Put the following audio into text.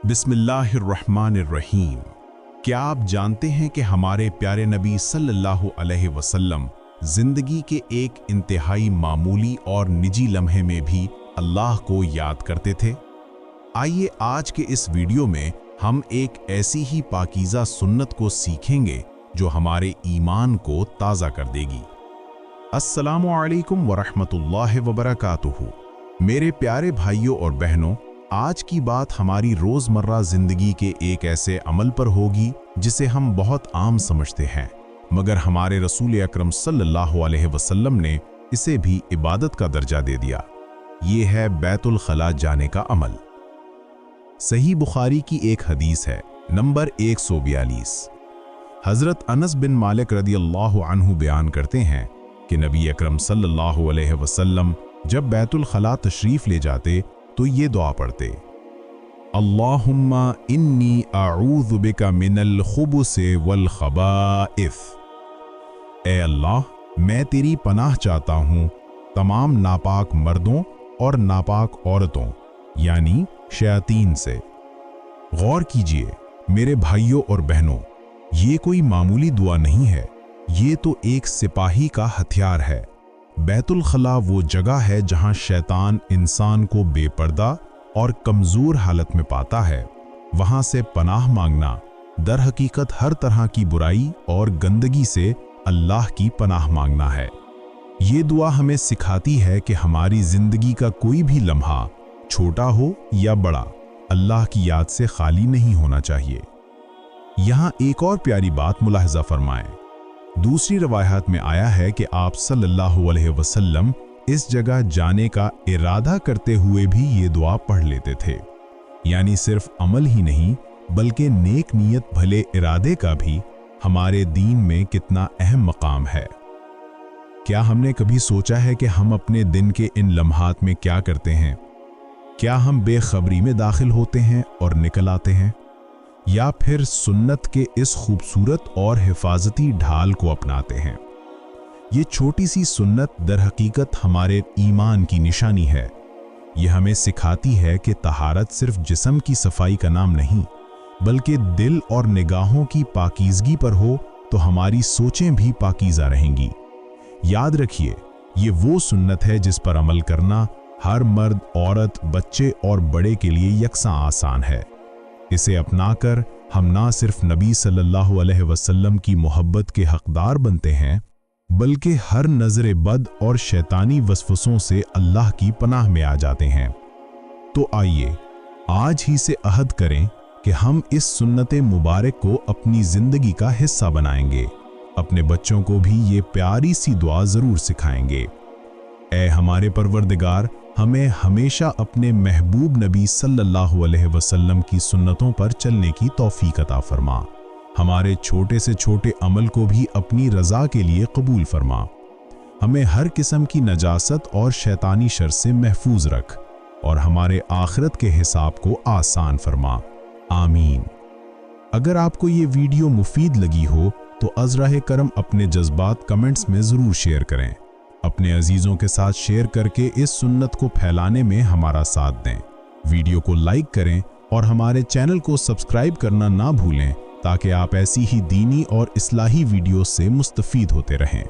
बिस्मिल्लाहिर्रहमानिर्रहीम। क्या आप जानते हैं कि हमारे प्यारे नबी सल्लल्लाहु अलैहि वसल्लम जिंदगी के एक इंतहाई मामूली और निजी लम्हे में भी अल्लाह को याद करते थे? आइए आज के इस वीडियो में हम एक ऐसी ही पाकीज़ा सुन्नत को सीखेंगे जो हमारे ईमान को ताज़ा कर देगी। अस्सलामु अलैकुम वरहमतुल्लाहि वबरकातुहू। मेरे प्यारे भाइयों और बहनों, आज की बात हमारी रोज़मर्रा ज़िंदगी के एक ऐसे अमल पर होगी जिसे हम बहुत आम समझते हैं, मगर हमारे रसूल अकरम सल्लल्लाहु अलैहि वसल्लम ने इसे भी इबादत का दर्जा दे दिया। ये है बैतुल खला जाने का अमल। सही बुखारी की एक हदीस है, नंबर 142। हज़रत अनस बिन मालिक रदियल्लाहु अन्हु बयान करते हैं कि नबी अकरम सल्लल्लाहु अलैहि वसल्लम जब बैतुल खला तशरीफ़ ले जाते तो ये दुआ पढ़ते, अल्लाहुम्मा इन्नी अऊज़ु बिका मिनल खुबुसे वल खबाइस। ए अल्लाह, मैं तेरी पनाह चाहता हूँ तमाम नापाक मर्दों और नापाक औरतों यानी शयातीन से। गौर कीजिए मेरे भाइयों और बहनों, ये कोई मामूली दुआ नहीं है, ये तो एक सिपाही का हथियार है। बैतुल खला वो जगह है जहां शैतान इंसान को बेपर्दा और कमज़ोर हालत में पाता है। वहां से पनाह मांगना दर हकीकत हर तरह की बुराई और गंदगी से अल्लाह की पनाह मांगना है। ये दुआ हमें सिखाती है कि हमारी ज़िंदगी का कोई भी लम्हा, छोटा हो या बड़ा, अल्लाह की याद से खाली नहीं होना चाहिए। यहाँ एक और प्यारी बात मुलाहजा फरमाएं। दूसरी रवायत में आया है कि आप सल्लल्लाहु अलैहि वसल्लम इस जगह जाने का इरादा करते हुए भी ये दुआ पढ़ लेते थे। यानी सिर्फ अमल ही नहीं बल्कि नेक नियत भले इरादे का भी हमारे दीन में कितना अहम मकाम है। क्या हमने कभी सोचा है कि हम अपने दिन के इन लम्हात में क्या करते हैं? क्या हम बेखबरी में दाखिल होते हैं और निकल आते हैं, या फिर सुन्नत के इस खूबसूरत और हिफाजती ढाल को अपनाते हैं? ये छोटी सी सुन्नत दर हकीकत हमारे ईमान की निशानी है। ये हमें सिखाती है कि तहारत सिर्फ जिस्म की सफाई का नाम नहीं बल्कि दिल और निगाहों की पाकीज़गी पर हो तो हमारी सोचें भी पाकीज़ा रहेंगी। याद रखिए, ये वो सुन्नत है जिस पर अमल करना हर मर्द, औरत, बच्चे और बड़े के लिए यकसां आसान है। इसे अपनाकर हम ना सिर्फ नबी सल्लल्लाहु अलैहि वसल्लम की मोहब्बत के हकदार बनते हैं बल्कि हर नजर बद और शैतानी वसवसों से अल्लाह की पनाह में आ जाते हैं। तो आइए आज ही से अहद करें कि हम इस सुन्नत मुबारक को अपनी जिंदगी का हिस्सा बनाएंगे। अपने बच्चों को भी ये प्यारी सी दुआ जरूर सिखाएंगे। ऐ हमारे परवरदिगार, हमें हमेशा अपने महबूब नबी सल्लल्लाहु अलैहि वसल्लम की सुन्नतों पर चलने की तौफीक अता फरमा। हमारे छोटे से छोटे अमल को भी अपनी रज़ा के लिए कबूल फरमा। हमें हर किस्म की नजासत और शैतानी शर से महफूज रख और हमारे आखिरत के हिसाब को आसान फरमा। आमीन। अगर आपको ये वीडियो मुफीद लगी हो तो अज़राह करम अपने जज्बात कमेंट्स में ज़रूर शेयर करें। अपने अजीज़ों के साथ शेयर करके इस सुन्नत को फैलाने में हमारा साथ दें। वीडियो को लाइक करें और हमारे चैनल को सब्सक्राइब करना ना भूलें ताकि आप ऐसी ही दीनी और इस्लाही वीडियो से मुस्तफ़ीद होते रहें।